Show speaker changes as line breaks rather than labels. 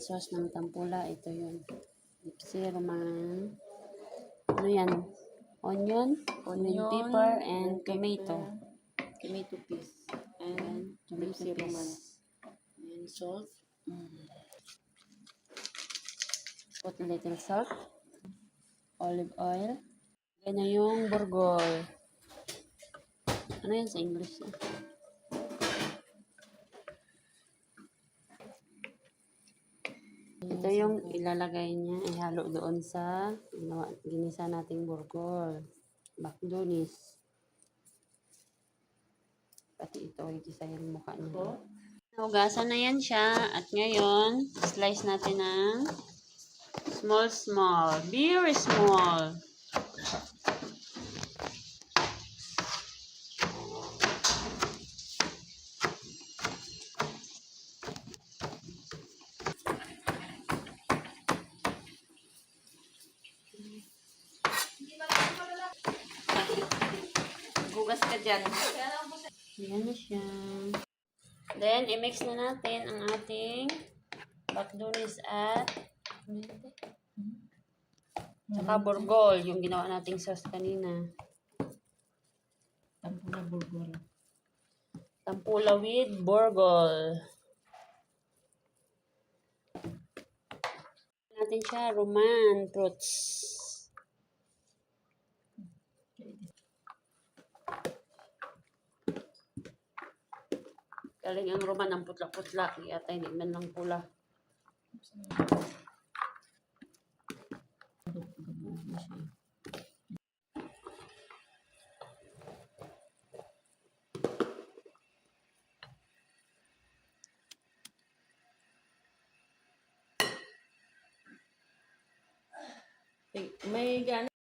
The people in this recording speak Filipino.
sauce ng tempura. Ito yun. Ipsi, roman. Ano yan? Onion, pepper, and tomato.
Tomato paste. And
Tomato
Pepsi roman.
paste. And salt. Put a little salt. Olive oil. Ganyan yung burgol. Ano yan sa English? Ito yung ilalagay niya, ihalo doon sa ginisa nating burgol. Bakdonis. Pati ito, igisa yung mukha niya. Hugasan na yan siya. At ngayon, slice natin ng small. Very small.
Bugas ka dyan.
Ayan na siya. Then, i-mix na natin ang ating bakdonis at saka burgol, yung ginawa nating sauce kanina.
Tempura burgol.
Tempura with burgol. Natin siya, roman fruits. Galing ang roman ang putla-putla. Yata hindi man lang pula.
May gana.